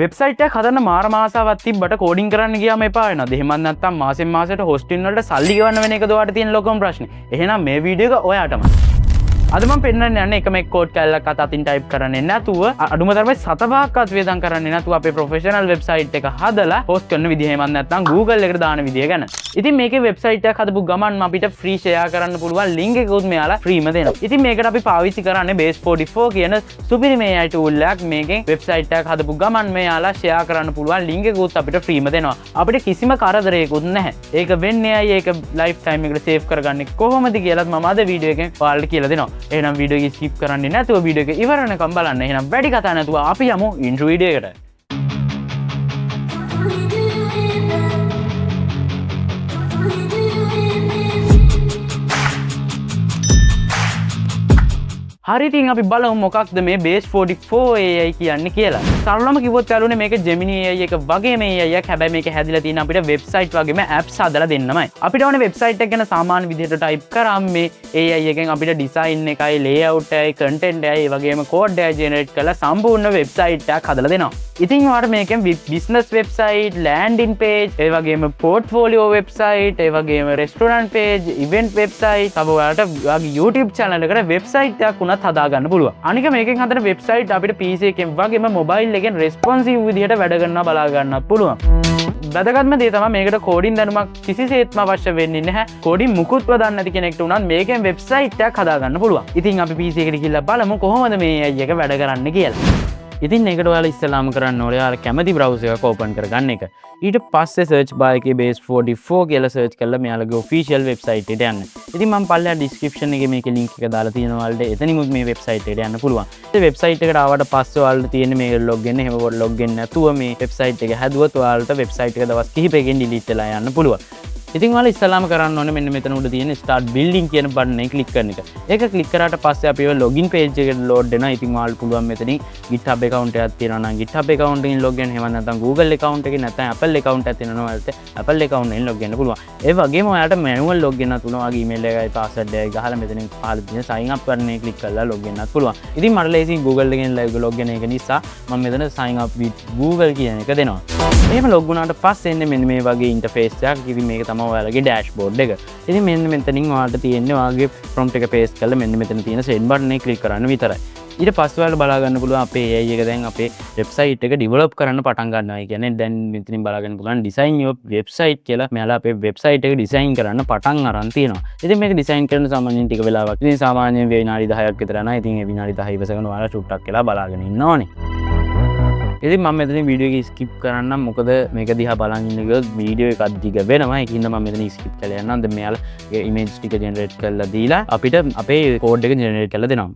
Website එකක් හදන්න මාර මාසාවක් තිබ්බට කෝඩින් කරන්න ගියාම එපා වෙනවා. එහෙම නැත්නම් මාසෙන් මාසෙට හොස්ටින් වලට සල්ලි ගෙවන්න වෙන එක ඔයාලට තියෙන ලොකම ප්‍රශ්නේ. එහෙනම් මේ වීඩියෝ එක ඔයාටම. අද මම පෙන්නන්න යන්නේ එකම කෝඩ් කැල්ලක් අතින් ටයිප් කරන්නේ නැතුව අඩුම තරමේ 7 පහක්වත් වේදම් කරන්නේ නැතුව අපේ ප්‍රොෆෙෂනල් වෙබ්සයිට් එක හදලා පෝස්ට් කරන විදිහ එහෙම නැත්නම් Google එකට දාන විදිය ගැන. ඉතින් මේකේ වෙබ්සයිට් එකක් හදපු ගමන්ම අපිට ෆ්‍රී ෂෙයා කරන්න පුළුවන් ලින්ක් එකකුත් මෙයාලා ෆ්‍රීම දෙනවා. ඉතින් මේකට අපි පාවිච්චි කරන්නේ Base44 කියන සුපිරි AI tool එකක්. මේකෙන් වෙබ්සයිට් එකක් හදපු ගමන් මෙයාලා ෂෙයා කරන්න පුළුවන් ලින්ක් එකකුත් අපිට ෆ්‍රීම දෙනවා. අපිට කිසිම කරදරයකුත් නැහැ. ඒක වෙන්නේ ඇයි ඒක ලයිෆ් ටයිම් එකට සේව් කරගන්නේ කොහොමද කියලාත් මම අද වීඩියෝ එකෙන් ඔයාලට කියලා දෙනවා. එහෙනම් වීඩියෝ එක ස්කිප් කරන්නේ නැතුව වීඩියෝ එක ඉවර වෙනකම් බලන්න. එහෙනම් වැඩි කතා නැතුව අපි යමු ඉන්ට්‍රෝ වීඩියෝ එකට. හරි ඉතින් අපි බලමු මොකක්ද මේ Base44 AI කියන්නේ කියලා. සරලවම කිව්වොත් යාළුවනේ මේක Gemini AI එක වගේම AI එකක්. හැබැයි මේක හැදිලා තියෙන අපිට වෙබ්සයිට් වගේම apps හදලා දෙන්නමයි. අපිට ඕනේ වෙබ්සයිට් එක ගැන සාමාන්‍ය විදිහට ටයිප් කරාම මේ AI එකෙන් අපිට ඩිසයින් එකයි, layout එකයි, content එකයි, ඒ වගේම code එකයි generate කරලා සම්පූර්ණ වෙබ්සයිට් එකක් හදලා දෙනවා. ඉතින් ඔයාලට මේකෙන් business website, landing page, ඒ වගේම portfolio website, ඒ වගේම restaurant page, event website, තව ඔයාලට ඔයාගේ YouTube channel එකට website එකක් උනත් හදාගන්න පුළුවන්. අනික මේකෙන් හදන වෙබ්සයිට් අපිට PC එකෙන් වගේම මොබයිල් එකෙන් responsive විදිහට වැඩ කරනවා බලා ගන්නත් පුළුවන්. වැදගත්ම දේ තමයි මේකට කෝඩින් දැනුමක් කිසිසේත්ම අවශ්‍ය වෙන්නේ නැහැ. කෝඩින් මුකුත්ව දන්නේ නැති කෙනෙක්ට උනත් මේකෙන් වෙබ්සයිට් එකක් හදාගන්න පුළුවන්. ඉතින් අපි PC එකට ගිහිල්ලා බලමු කොහොමද මේ AI එක වැඩ කරන්නේ කියලා. ඉතින් ඒකට ඔයාලා ඉස්සෙල්ලාම කරන්න ඕනේ ඔයාලා කැමති browser එකක් open කරගන්න එක. ඊට පස්සේ search bar එකේ Base44 කියලා search කරලා මෙයාලගේ official website එකට යන්න. ඉතින් මම පල්ලෙහා description එකේ මේකේ link එක දාලා තියෙනවා ඔයාලට. එතනින්ුත් මේ website එකට යන්න පුළුවන්. මේ website එකට ආවට පස්සේ ඔයාලට තියෙන්නේ මේ login එහෙම login නැතුව මේ website එක හැදුවොත් ඔයාලට website එක දවස් කිහිපයකින් delete වෙලා යන්න පුළුවන්. ඉතින් ඔයාලා ඉස්සලාම කරන්න ඕනේ මෙන්න මෙතන උඩ තියෙන start building කියන බටන් එක ක්ලික් කරන එක. ඒක ක්ලික් කරාට පස්සේ අපිව login page එකට load වෙනවා. ඉතින් ඔයාලට පුළුවන් මෙතනින් GitHub account එකක් තියෙනවා නම් GitHub account එකෙන් log වෙන්න. එහෙම නැත්නම් Google account එකකින් නැත්නම් Apple account එකක් තියෙනවා නම් ඔයාලට Apple account එකෙන් log වෙන්න පුළුවන්. ඒ වගේම ඔයාලට manual log වෙන්නත් පුළුවන්. ඔයාගේ email එකයි password එකයි ගහලා මෙතනින් පහළ තියෙන sign up කරන එක ක්ලික් කරලා log වෙන්නත් පුළුවන්. ඉතින් මට ලේසියෙන් Google එකෙන් log වෙන එක නිසා මම මෙතන sign up with Google කියන එක දෙනවා. එහෙම log වුණාට පස්සේ එන්නේ මෙන්න මේ වගේ interface එකක්. ඉතින් මේක තමයි ඔයාලගේ dashboard එක. ඉතින් මෙන්න මෙතනින් ඔයාලට තියෙන්නේ ඔයාගේ prompt එක paste කරලා මෙන්න මෙතන තියෙන send button එක click කරන්න විතරයි. ඊට පස්සේ ඔයාලට බලා ගන්න පුළුවන් අපේ AI එක දැන් අපේ website එක develop කරන්න පටන් ගන්නවා. ඒ කියන්නේ දැන් මෙතනින් බලා ගන්න පුළුවන් design your website කියලා මෙයාලා අපේ website එක design කරන්න පටන් අරන් තියෙනවා. ඉතින් මේක design කරන සාමාන්‍යයෙන් ටික වෙලාවක්. ඉතින් සාමාන්‍යයෙන් විනාඩි 10ක් විතර යනවා. ඉතින් ඒ විනාඩි 10 ඉවසගෙන ඔයාලා චුට්ටක් කියලා බලාගෙන ඉන්න ඕනේ. ඉතින් මම මෙතන වීඩියෝ එක ස්කිප් කරන්නම්. මොකද මේක දිහා බලන් ඉන්න ගියොත් වීඩියෝ එකක් දිග වෙනවා. ඒකින්ද මම මෙතන ස්කිප් කරලා යන්නම්. දැන් මෙයාලා ඉමේජ් ටික ජෙනරේට් කරලා දීලා අපිට අපේ කෝඩ් එක ජෙනරේට් කරලා දෙනවා.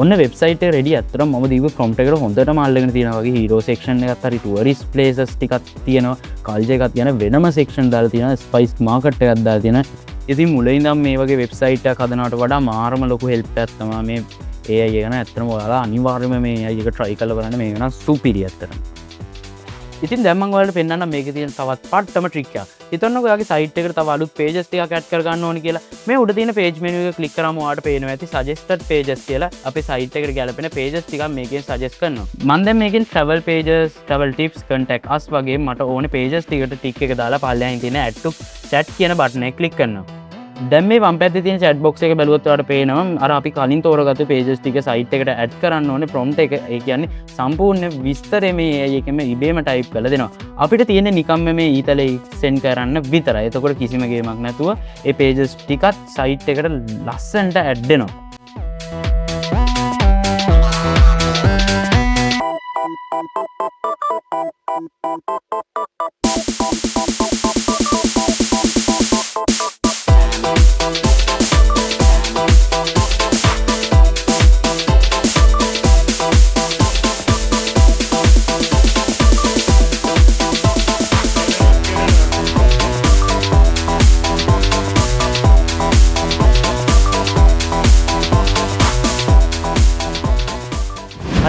ඔන්න වෙබ්සයිට් එක රෙඩි. අත්‍තරම මම දීපු ප්‍රොම්ප්ට් එකට හොඳටම අල්ලගෙන තියෙනවා වගේ හීරෝ සෙක්ෂන් එකක් හරි ටුවරිස්ට් ප්ලේසස් ටිකක් තියෙනවා. කල්චර් එකක් තියෙන වෙනම සෙක්ෂන් දාලා තියෙනවා. ස්පයිස් මාකට් එකක් දාලා තියෙනවා. ඉතින් මුලින් ඉඳන් මේ වගේ වෙබ්සයිට් එකක් හදනවට වඩා මාරම ලොකු හෙල්ප් එකක් තමයි මේ AI එක ගැන. ඇත්තටම ඔයාලා අනිවාර්යයෙන්ම මේ AI එක try කරලා බලන්න. මේක නම් සුපිරි ඇත්තටම. ඉතින් දැන් මම ඔයාලට පෙන්නන්න මේකේ තියෙන තවත් පට්ටම ට්‍රික් එකක්. හිතන්නකෝ ඔයාගේ site එකට තව අලුත් pages ටිකක් add කර ගන්න ඕනි කියලා. මේ උඩ තියෙන page menu එක click කරාම ඔයාලට පේනවා ඇති suggested pages කියලා. අපේ site එකට ගැලපෙන pages ටිකක් මේකෙන් suggest කරනවා. මම දැන් මේකෙන් travel pages, travel tips, contact us වගේ මට ඕනේ pages ටිකට tick එක දාලා පල්ලෙහාන් තියෙන add to chat කියන බටන් එක click කරනවා. දැන් මේ වම් පැත්තේ තියෙන chat box එක බැලුවොත් ඔයාලට පේනවා අර අපි කලින් තෝරගත්තු pages ටික site එකට add කරන්න ඕනේ prompt එක. ඒ කියන්නේ සම්පූර්ණ විස්තරය මේ AI එකෙම ඉබේම type කරලා දෙනවා. අපිට තියෙන්නේ නිකම්ම මේ ඊතලේ send කරන්න විතරයි. එතකොට කිසිම ගේමක් නැතුව ඒ pages ටිකත් site එකට ලස්සනට add වෙනවා.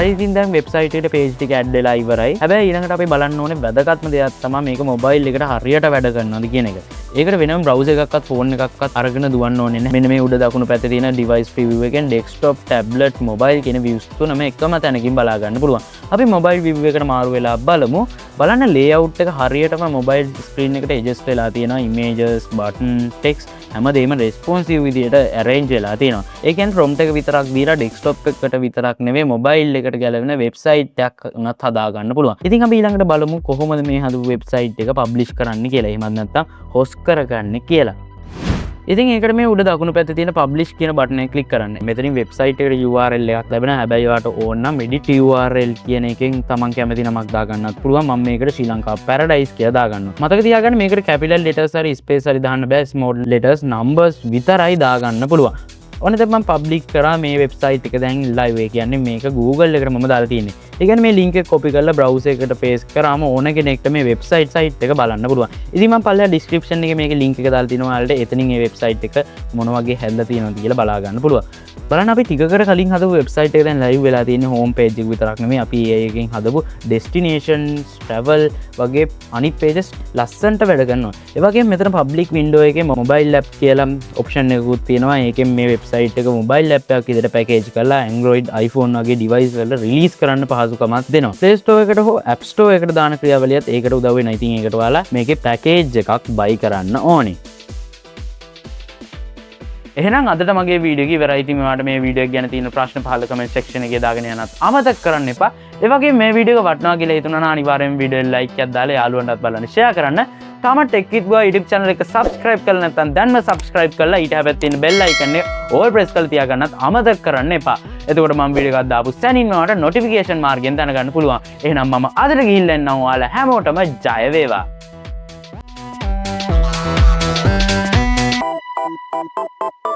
හරි ඉතින් දැන් වෙබ්සයිට් එකට page ටික add වෙලා ඉවරයි. හැබැයි ඊළඟට අපි බලන්න ඕනේ වැදගත්ම දෙයක් තමයි මේක mobile එකට හරියට වැඩ කරනවද කියන එක. ඒකට වෙනම browser එකක්වත් phone එකක්වත් අරගෙන දුවන්න ඕනේ නැහැ. මෙන්න මේ උඩ දකුණු පැත්තේ තියෙන device preview එකෙන් desktop, tablet, mobile කියන views තුනම එකම තැනකින් බලා ගන්න පුළුවන්. අපි mobile view එකට මාරු වෙලා බලමු. බලන්න layout එක හරියටම mobile screen එකට adjust වෙලා තියෙනවා. images, button, text හැමදේම responsive විදියට arrange වෙලා තියෙනවා. ඒ කියන්නේ prompt එක විතරක් දීලා desktop එකට විතරක් නෙවෙයි mobile එකට ගැලවෙන website එකක් උනත් හදා ගන්න පුළුවන්. ඉතින් අපි ඊළඟට බලමු කොහොමද මේ හදපු website එක publish කරන්න කියලා. එහෙමත් නැත්නම් host කරගන්න කියලා. ඉතින් ඒකට මේ උඩ දකුණු පැත්තේ තියෙන publish කියන බටන් එක ක්ලික් කරන්න. මෙතනින් website එකට URL එකක් ලැබෙනවා. හැබැයි ඔයාලට ඕන නම් edit URL කියන එකෙන් තමන් කැමති නමක් දාගන්නත් පුළුවන්. මම මේකට ශ්‍රී ලංකා paradise කියලා දාගන්නවා. මතක තියාගන්න මේකට capital letters හරි space හරි දාන්න බෑ. small letters numbers විතරයි දාගන්න පුළුවන්. ඔන්න දැන් මම publish කරා මේ website එක දැන් live. ඒ කියන්නේ මේක Google එකට මම දාලා තියෙන්නේ. ඒ කියන්නේ මේ link එක copy කරලා browser එකට paste කරාම ඕන කෙනෙක්ට මේ website site එක බලන්න පුළුවන්. ඉතින් මම පල්ලෙහා description එකේ මේකේ link එක දාලා තිනවා. ඔයාලට එතනින් මේ website එක මොන වගේ හැදලා තියෙනවද කියලා බලා ගන්න පුළුවන්. බලන්න අපි ටිකකට කලින් හදපු website එක දැන් live වෙලා තියෙන්නේ home page එක විතරක් නෙමෙයි. අපි ඒකෙන් හදපු destinations, travel වගේ අනිත් pages ලස්සනට වැඩ කරනවා. ඒ වගේම මෙතන public window එකේ mobile app කියලා option එකකුත් තියෙනවා. ඒකෙන් මේ website එක mobile app එකක් විදිහට package කරලා Android, iPhone වගේ device වල release කරන්න පහසුකමක් දෙනවා. Play Store එකට හෝ App Store එකට දාන ක්‍රියාවලියත් ඒකට උදව් වෙනවා. ඉතින් ඒකට ඔයාලා මේකේ package එකක් buy කරන්න ඕනේ. එහෙනම් අදට මගේ වීඩියෝ එක ඉවරයි. ඉතින් මෙයාට මේ වීඩියෝ එක ගැන තියෙන ප්‍රශ්න පහල comment section එකේ දාගෙන යන්නත් අමතක කරන්න එපා. ඒ වගේම මේ වීඩියෝ එක වටිනවා කියලා හිතුණා නම් අනිවාර්යෙන් වීඩියෝ එක like එකක් දාලා යාළුවන්ටත් බලන්න share කරන්න. තාම Tech with Goa YouTube channel එක subscribe කරලා නැත්නම් දැන්ම subscribe කරලා ඊට හැබැයි තියෙන bell icon එක all press කරලා තියාගන්නත් අමතක කරන්න එපා. එතකොට මම වීඩියෝ එකක් දාපු සැනින්ම ඔයාලට notification මාර්ගයෙන් දැනගන්න පුළුවන්. එහෙනම් මම අදට ගිහිල්ලා එන්නම්. ඔයාලා හැමෝටම ජය වේවා. Thank you.